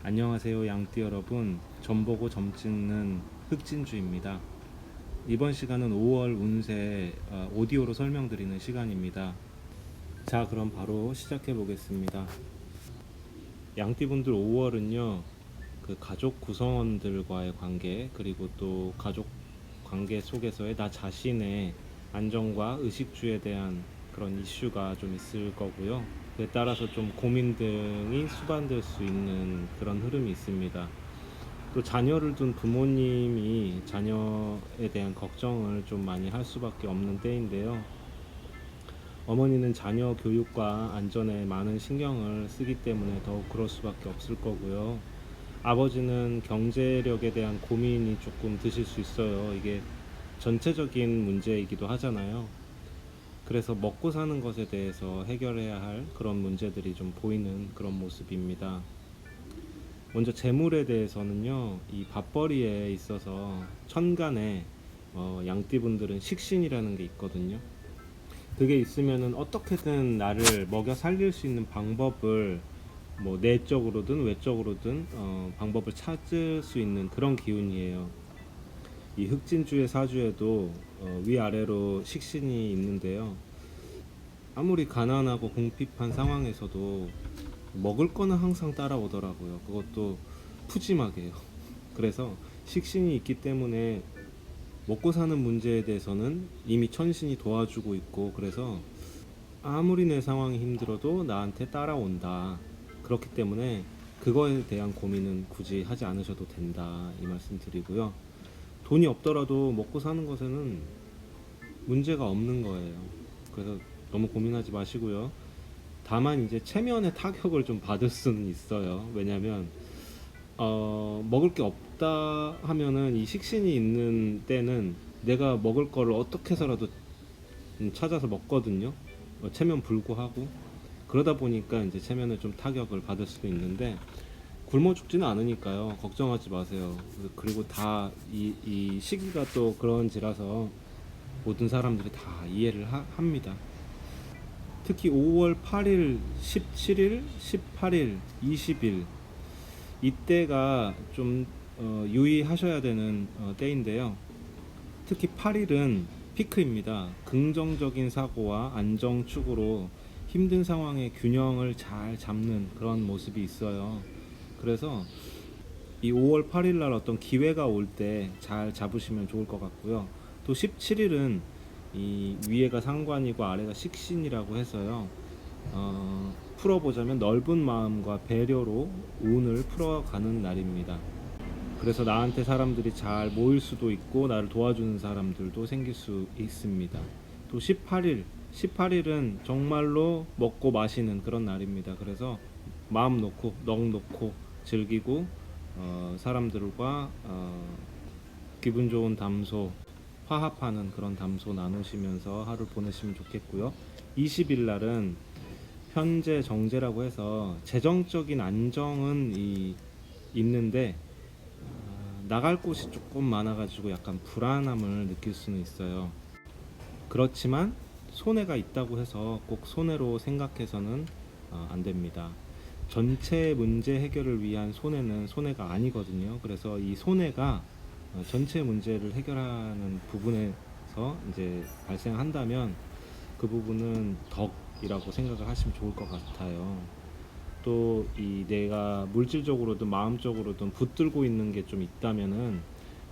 안녕하세요 양띠 여러분, 점보고 점찍는 흑진주입니다. 이번 시간은 5월 운세 오디오로 설명드리는 시간입니다. 자, 그럼 바로 시작해 보겠습니다. 양띠분들 5월은요 그 가족 구성원들과의 관계, 그리고 또 가족 관계 속에서의 나 자신의 안정과 의식주에 대한 그런 이슈가 좀 있을 거고요. 그에 따라서 좀 고민 등이 수반될 수 있는 그런 흐름이 있습니다. 또 자녀를 둔 부모님이 자녀에 대한 걱정을 좀 많이 할 수밖에 없는 때인데요. 어머니는 자녀 교육과 안전에 많은 신경을 쓰기 때문에 더욱 그럴 수밖에 없을 거고요. 아버지는 경제력에 대한 고민이 조금 드실 수 있어요. 이게 전체적인 문제이기도 하잖아요. 그래서 먹고 사는 것에 대해서 해결해야 할 그런 문제들이 좀 보이는 그런 모습입니다. 먼저 재물에 대해서는요, 이 밥벌이에 있어서 천간에 양띠분들은 식신이라는 게 있거든요. 그게 있으면은 어떻게든 나를 먹여 살릴 수 있는 방법을 뭐 내적으로든 외적으로든 방법을 찾을 수 있는 그런 기운이에요. 이 흑진주의 사주에도 위아래로 식신이 있는데요. 아무리 가난하고 궁핍한 상황에서도 먹을 거는 항상 따라오더라고요. 그것도 푸짐하게요. 그래서 식신이 있기 때문에 먹고 사는 문제에 대해서는 이미 천신이 도와주고 있고, 그래서 아무리 내 상황이 힘들어도 나한테 따라온다. 그렇기 때문에 그거에 대한 고민은 굳이 하지 않으셔도 된다, 이 말씀 드리고요. 돈이 없더라도 먹고 사는 것에는 문제가 없는 거예요. 그래서 너무 고민하지 마시고요. 다만 이제 체면에 타격을 좀 받을 수는 있어요. 왜냐면 먹을 게 없다 하면은 이 식신이 있는 때는 내가 먹을 거를 어떻게 해서라도 찾아서 먹거든요. 체면 불구하고. 그러다 보니까 이제 체면에 좀 타격을 받을 수도 있는데, 굶어 죽지는 않으니까요. 걱정하지 마세요. 그리고 다 이 시기가 또 그런지라서 모든 사람들이 다 이해를 합니다. 특히 5월 8일, 17일, 18일, 20일 이때가 좀 유의하셔야 되는 때인데요. 특히 8일은 피크입니다. 긍정적인 사고와 안정 축으로 힘든 상황의 균형을 잘 잡는 그런 모습이 있어요. 그래서 이 5월 8일 날 어떤 기회가 올 때 잘 잡으시면 좋을 것 같고요. 또 17일은 이 위에가 상관이고 아래가 식신이라고 해서요. 풀어보자면 넓은 마음과 배려로 운을 풀어가는 날입니다. 그래서 나한테 사람들이 잘 모일 수도 있고 나를 도와주는 사람들도 생길 수 있습니다. 또 18일은 정말로 먹고 마시는 그런 날입니다. 그래서 마음 놓고 넋 놓고 즐기고 사람들과 기분 좋은 담소, 화합하는 그런 담소 나누시면서 하루 보내시면 좋겠고요. 20일 날은 현재 정제라고 해서 재정적인 안정은 있는데 나갈 곳이 조금 많아가지고 약간 불안함을 느낄 수는 있어요. 그렇지만 손해가 있다고 해서 꼭 손해로 생각해서는 안 됩니다. 전체 문제 해결을 위한 손해는 손해가 아니거든요. 그래서 이 손해가 전체 문제를 해결하는 부분에서 이제 발생한다면 그 부분은 덕이라고 생각을 하시면 좋을 것 같아요. 또 이 내가 물질적으로든 마음적으로든 붙들고 있는 게 좀 있다면은,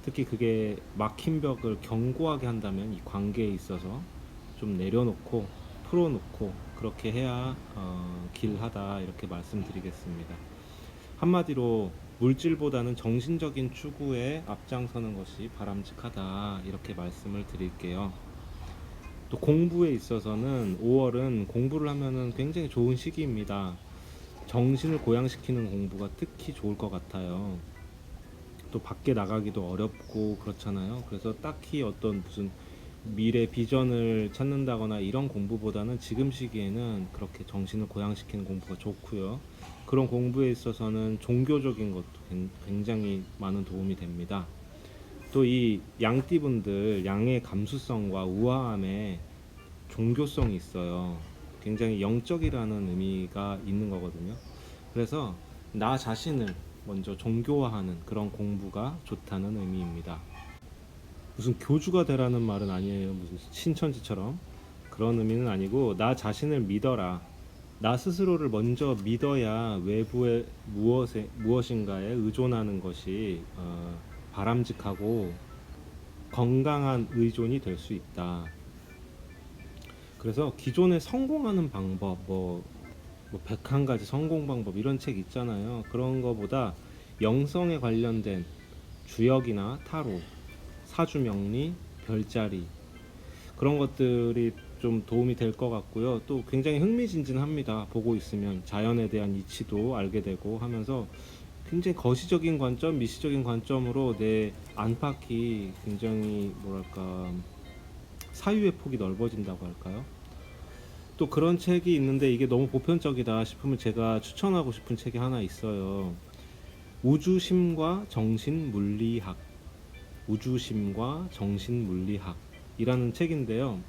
특히 그게 막힌 벽을 견고하게 한다면 이 관계에 있어서 좀 내려놓고 풀어놓고 그렇게 해야 길하다, 이렇게 말씀드리겠습니다. 한마디로 물질보다는 정신적인 추구에 앞장서는 것이 바람직하다, 이렇게 말씀을 드릴게요. 또 공부에 있어서는 5월은 공부를 하면은 굉장히 좋은 시기입니다. 정신을 고양시키는 공부가 특히 좋을 것 같아요. 또 밖에 나가기도 어렵고 그렇잖아요. 그래서 딱히 어떤 무슨 미래 비전을 찾는다거나 이런 공부보다는 지금 시기에는 그렇게 정신을 고양시키는 공부가 좋고요. 그런 공부에 있어서는 종교적인 것도 굉장히 많은 도움이 됩니다. 또 이 양띠분들 양의 감수성과 우아함에 종교성이 있어요. 굉장히 영적이라는 의미가 있는 거거든요. 그래서 나 자신을 먼저 종교화하는 그런 공부가 좋다는 의미입니다. 무슨 교주가 되라는 말은 아니에요. 무슨 신천지처럼 그런 의미는 아니고, 나 자신을 믿어라. 나 스스로를 먼저 믿어야 외부의 무엇인가에 의존하는 것이 바람직하고 건강한 의존이 될 수 있다. 그래서 기존에 성공하는 방법, 뭐 101가지 성공 방법 이런 책 있잖아요. 그런 거보다 영성에 관련된 주역이나 타로, 사주명리, 별자리 그런 것들이 좀 도움이 될 것 같고요. 또 굉장히 흥미진진합니다. 보고 있으면 자연에 대한 이치도 알게 되고 하면서 굉장히 거시적인 관점, 미시적인 관점으로 내 안팎이 굉장히 뭐랄까 사유의 폭이 넓어진다고 할까요? 또 그런 책이 있는데 이게 너무 보편적이다 싶으면 제가 추천하고 싶은 책이 하나 있어요. 우주심과 정신물리학, 우주심과 정신물리학이라는 책인데요.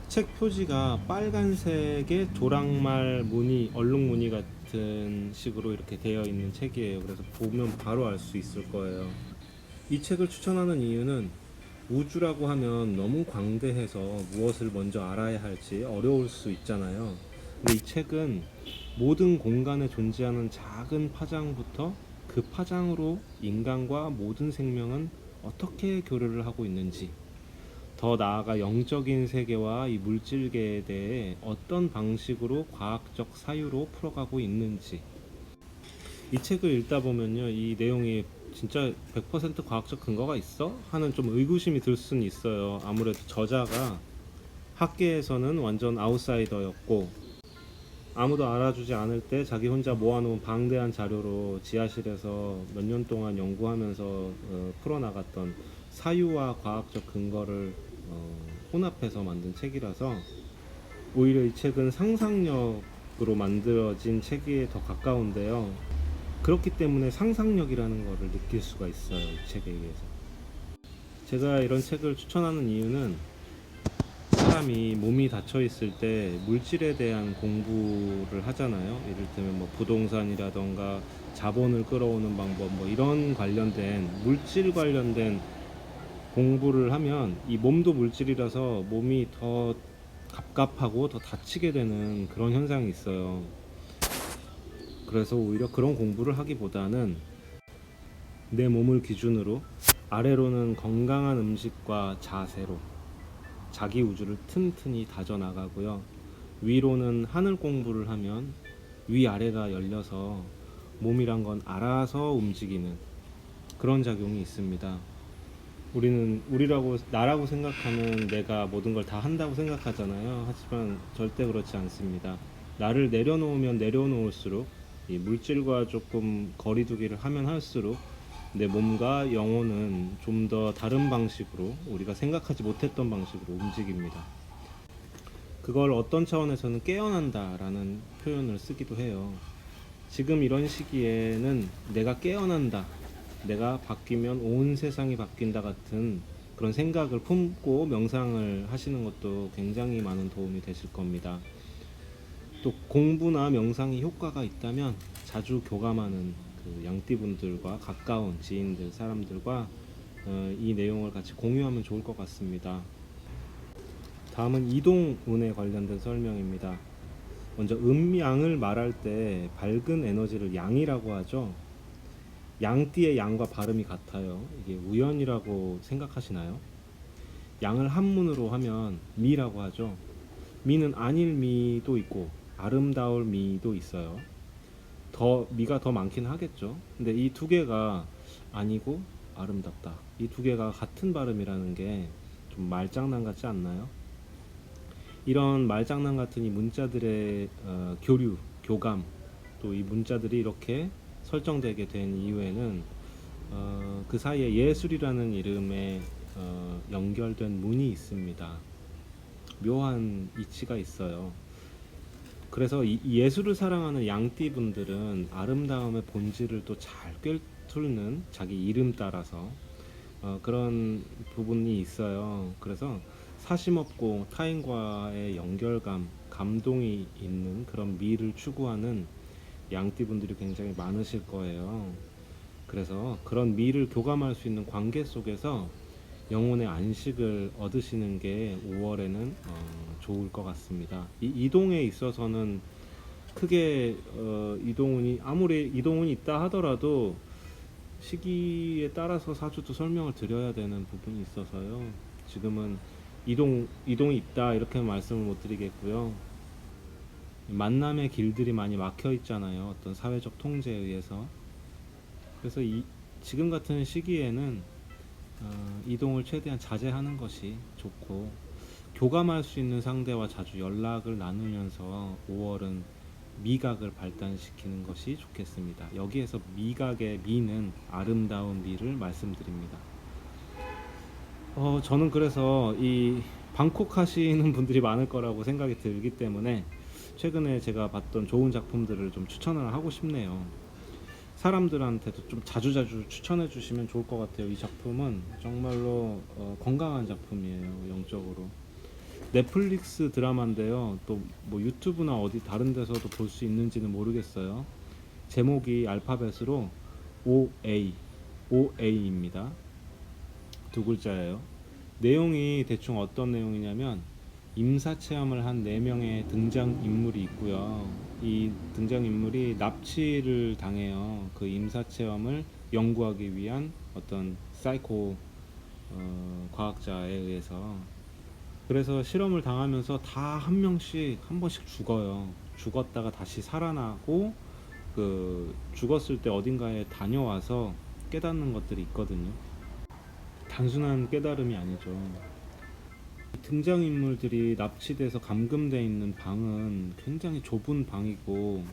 책 표지가 빨간색의 조랑말 무늬, 얼룩무늬 같은 식으로 이렇게 되어 있는 책이에요. 그래서 보면 바로 알 수 있을 거예요. 이 책을 추천하는 이유는 우주라고 하면 너무 광대해서 무엇을 먼저 알아야 할지 어려울 수 있잖아요. 근데 이 책은 모든 공간에 존재하는 작은 파장부터 그 파장으로 인간과 모든 생명은 어떻게 교류를 하고 있는지, 더 나아가 영적인 세계와 이 물질계에 대해 어떤 방식으로 과학적 사유로 풀어가고 있는지, 이 책을 읽다 보면요, 이 내용이 진짜 100% 과학적 근거가 있어? 하는 좀 의구심이 들 수는 있어요. 아무래도 저자가 학계에서는 완전 아웃사이더였고 아무도 알아주지 않을 때 자기 혼자 모아놓은 방대한 자료로 지하실에서 몇 년 동안 연구하면서 풀어나갔던 사유와 과학적 근거를 혼합해서 만든 책이라서 오히려 이 책은 상상력으로 만들어진 책에 더 가까운데요. 그렇기 때문에 상상력이라는 것을 느낄 수가 있어요, 이 책에 의해서. 제가 이런 책을 추천하는 이유는 사람이 몸이 닫혀 있을 때 물질에 대한 공부를 하잖아요. 이를테면 뭐 부동산이라던가 자본을 끌어오는 방법, 뭐 이런 관련된 물질 관련된 공부를 하면 이 몸도 물질이라서 몸이 더 갑갑하고 더 다치게 되는 그런 현상이 있어요. 그래서 오히려 그런 공부를 하기보다는 내 몸을 기준으로 아래로는 건강한 음식과 자세로 자기 우주를 튼튼히 다져나가고요. 위로는 하늘 공부를 하면 위아래가 열려서 몸이란 건 알아서 움직이는 그런 작용이 있습니다. 우리는 나라고 생각하는 내가 모든 걸 다 한다고 생각하잖아요. 하지만 절대 그렇지 않습니다. 나를 내려놓으면 내려놓을수록 이 물질과 조금 거리두기를 하면 할수록 내 몸과 영혼은 좀 더 다른 방식으로, 우리가 생각하지 못했던 방식으로 움직입니다. 그걸 어떤 차원에서는 깨어난다라는 표현을 쓰기도 해요. 지금 이런 시기에는 내가 깨어난다, 내가 바뀌면 온 세상이 바뀐다 같은 그런 생각을 품고 명상을 하시는 것도 굉장히 많은 도움이 되실 겁니다. 또 공부나 명상이 효과가 있다면 자주 교감하는 그 양띠분들과 가까운 지인들, 사람들과 이 내용을 같이 공유하면 좋을 것 같습니다. 다음은 이동운에 관련된 설명입니다. 먼저 음양을 말할 때 밝은 에너지를 양이라고 하죠. 양띠의 양과 발음이 같아요. 이게 우연이라고 생각하시나요? 양을 한문으로 하면 미라고 하죠. 미는 아닐 미도 있고 아름다울 미도 있어요. 미가 더 많긴 하겠죠. 근데 이 두 개가 아니고 아름답다, 이 두 개가 같은 발음이라는 게 좀 말장난 같지 않나요? 이런 말장난 같은 이 문자들의 교류, 교감, 또 이 문자들이 이렇게 설정되게 된 이유에는 그 사이에 예술이라는 이름에 연결된 문이 있습니다. 묘한 이치가 있어요. 그래서 이 예술을 사랑하는 양띠 분들은 아름다움의 본질을 또 잘 꿰뚫는 자기 이름 따라서 그런 부분이 있어요. 그래서 사심없고 타인과의 연결감, 감동이 있는 그런 미를 추구하는 양띠 분들이 굉장히 많으실 거예요. 그래서 그런 미를 교감할 수 있는 관계 속에서 영혼의 안식을 얻으시는 게 5월에는 좋을 것 같습니다. 이 이동에 있어서는 크게 이동운이 아무리 이동운이 있다 하더라도 시기에 따라서 사주도 설명을 드려야 되는 부분이 있어서요. 지금은 이동이 있다 이렇게 말씀을 못 드리겠고요. 만남의 길들이 많이 막혀 있잖아요. 어떤 사회적 통제에 의해서. 그래서 지금 같은 시기에는 이동을 최대한 자제하는 것이 좋고, 교감할 수 있는 상대와 자주 연락을 나누면서 5월은 미각을 발달시키는 것이 좋겠습니다. 여기에서 미각의 미는 아름다운 미를 말씀드립니다. 저는 그래서 이 방콕 하시는 분들이 많을 거라고 생각이 들기 때문에 최근에 제가 봤던 좋은 작품들을 좀 추천을 하고 싶네요. 사람들한테도 좀 자주자주 추천해 주시면 좋을 것 같아요. 이 작품은 정말로 건강한 작품이에요. 영적으로. 넷플릭스 드라마인데요. 또 뭐 유튜브나 어디 다른 데서도 볼 수 있는지는 모르겠어요. 제목이 알파벳으로 OA입니다. 두 글자예요. 내용이 대충 어떤 내용이냐면, 임사 체험을 한 4명의 등장인물이 있고요. 이 등장인물이 납치를 당해요. 그 임사 체험을 연구하기 위한 어떤 사이코 과학자에 의해서. 그래서 실험을 당하면서 다 한 명씩 한 번씩 죽어요. 죽었다가 다시 살아나고, 그 죽었을 때 어딘가에 다녀와서 깨닫는 것들이 있거든요. 단순한 깨달음이 아니죠. 등장인물들이 납치돼서 감금돼 있는 방은 굉장히 좁은 방이고,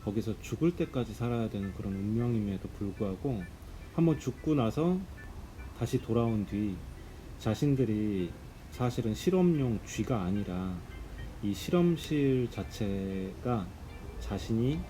거기서 죽을 때까지 살아야 되는 그런 운명임에도 불구하고 한번 죽고 나서 다시 돌아온 뒤 자신들이 사실은 실험용 쥐가 아니라 이 실험실 자체가 자신이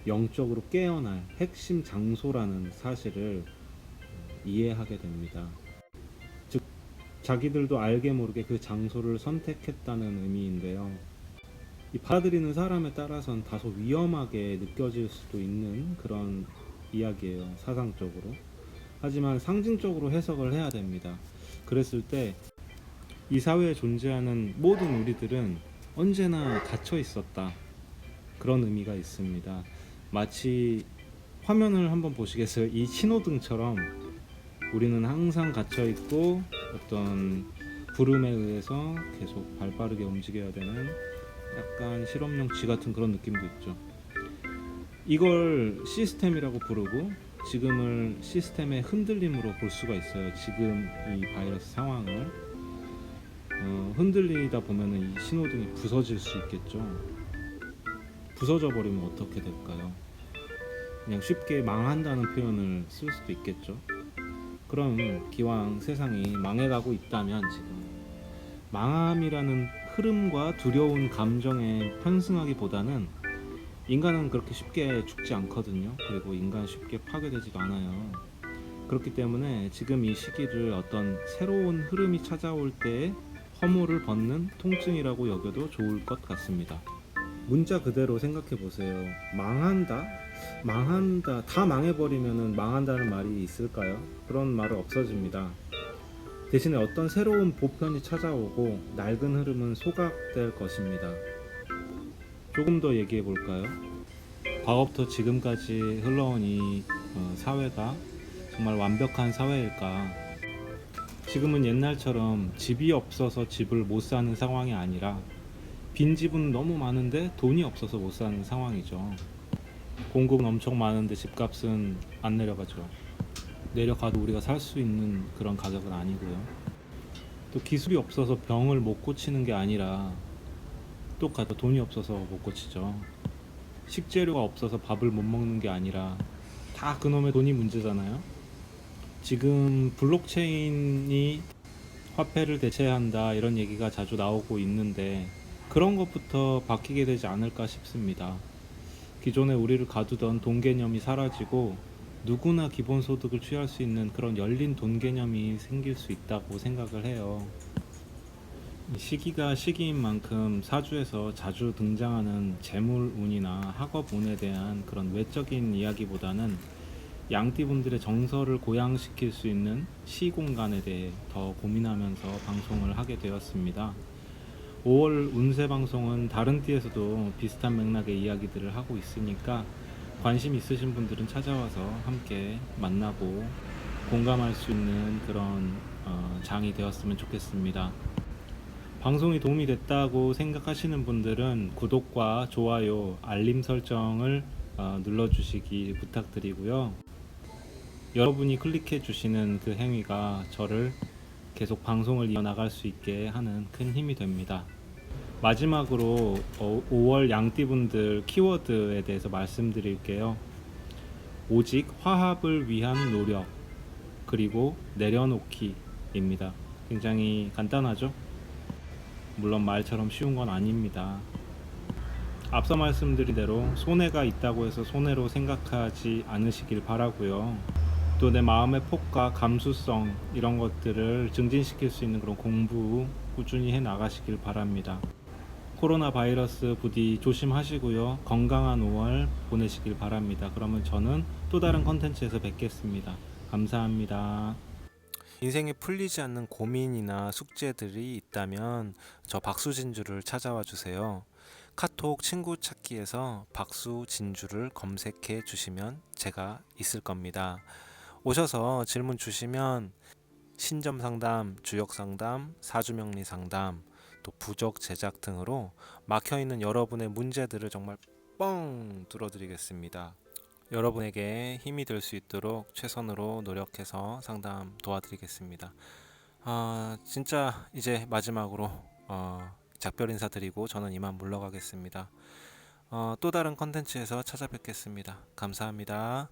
영적으로 깨어날 핵심 장소라는 사실을 이해하게 됩니다. 즉, 자기들도 알게 모르게 그 장소를 선택했다는 의미인데요. 이 받아들이는 사람에 따라서는 다소 위험하게 느껴질 수도 있는 그런 이야기예요, 사상적으로. 하지만 상징적으로 해석을 해야 됩니다. 그랬을 때 이 사회에 존재하는 모든 우리들은 언제나 갇혀 있었다, 그런 의미가 있습니다. 마치 화면을 한번 보시겠어요? 이 신호등처럼 우리는 항상 갇혀 있고 어떤 부름에 의해서 계속 발빠르게 움직여야 되는 약간 실험용 쥐 같은 그런 느낌도 있죠. 이걸 시스템이라고 부르고, 지금을 시스템의 흔들림으로 볼 수가 있어요. 지금 이 바이러스 상황을 흔들리다 보면 이 신호등이 부서질 수 있겠죠. 부서져 버리면 어떻게 될까요? 그냥 쉽게 망한다는 표현을 쓸 수도 있겠죠. 그럼 기왕 세상이 망해가고 있다면, 지금 망함이라는 흐름과 두려운 감정에 편승하기보다는, 인간은 그렇게 쉽게 죽지 않거든요. 그리고 인간 쉽게 파괴되지도 않아요. 그렇기 때문에 지금 이 시기를 어떤 새로운 흐름이 찾아올 때에 허물을 벗는 통증이라고 여겨도 좋을 것 같습니다. 문자 그대로 생각해 보세요. 망한다? 망한다. 다 망해버리면 망한다는 말이 있을까요? 그런 말은 없어집니다. 대신에 어떤 새로운 보편이 찾아오고 낡은 흐름은 소각될 것입니다. 조금 더 얘기해 볼까요? 과거부터 지금까지 흘러온 이 사회가 정말 완벽한 사회일까? 지금은 옛날처럼 집이 없어서 집을 못 사는 상황이 아니라 빈집은 너무 많은데 돈이 없어서 못 사는 상황이죠. 공급은 엄청 많은데 집값은 안 내려가죠. 내려가도 우리가 살 수 있는 그런 가격은 아니고요. 또 기술이 없어서 병을 못 고치는 게 아니라 똑같아, 돈이 없어서 못 고치죠. 식재료가 없어서 밥을 못 먹는 게 아니라 다 그놈의 돈이 문제잖아요. 지금 블록체인이 화폐를 대체한다, 이런 얘기가 자주 나오고 있는데, 그런 것부터 바뀌게 되지 않을까 싶습니다. 기존에 우리를 가두던 돈 개념이 사라지고 누구나 기본소득을 취할 수 있는 그런 열린 돈 개념이 생길 수 있다고 생각을 해요. 시기가 시기인 만큼 사주에서 자주 등장하는 재물운이나 학업운에 대한 그런 외적인 이야기보다는 양띠분들의 정서를 고양시킬 수 있는 시공간에 대해 더 고민하면서 방송을 하게 되었습니다. 5월 운세 방송은 다른 띠에서도 비슷한 맥락의 이야기들을 하고 있으니까 관심 있으신 분들은 찾아와서 함께 만나고 공감할 수 있는 그런 장이 되었으면 좋겠습니다. 방송이 도움이 됐다고 생각하시는 분들은 구독과 좋아요, 알림 설정을 눌러주시기 부탁드리고요. 여러분이 클릭해 주시는 그 행위가 저를 계속 방송을 이어나갈 수 있게 하는 큰 힘이 됩니다. 마지막으로 5월 양띠분들 키워드에 대해서 말씀드릴게요. 오직 화합을 위한 노력, 그리고 내려놓기입니다. 굉장히 간단하죠? 물론 말처럼 쉬운 건 아닙니다. 앞서 말씀드린 대로 손해가 있다고 해서 손해로 생각하지 않으시길 바라고요. 또 내 마음의 폭과 감수성 이런 것들을 증진시킬 수 있는 그런 공부 꾸준히 해 나가시길 바랍니다. 코로나 바이러스 부디 조심하시고요. 건강한 5월 보내시길 바랍니다. 그러면 저는 또 다른 컨텐츠에서 뵙겠습니다. 감사합니다. 인생에 풀리지 않는 고민이나 숙제들이 있다면 저 박수진주를 찾아와 주세요. 카톡 친구 찾기에서 박수진주를 검색해 주시면 제가 있을 겁니다. 오셔서 질문 주시면 신점 상담, 주역 상담, 사주명리 상담, 또 부적 제작 등으로 막혀있는 여러분의 문제들을 정말 뻥 뚫어드리겠습니다. 여러분에게 힘이 될 수 있도록 최선으로 노력해서 상담 도와드리겠습니다. 진짜 이제 마지막으로 작별 인사드리고 저는 이만 물러가겠습니다. 또 다른 컨텐츠에서 찾아뵙겠습니다. 감사합니다.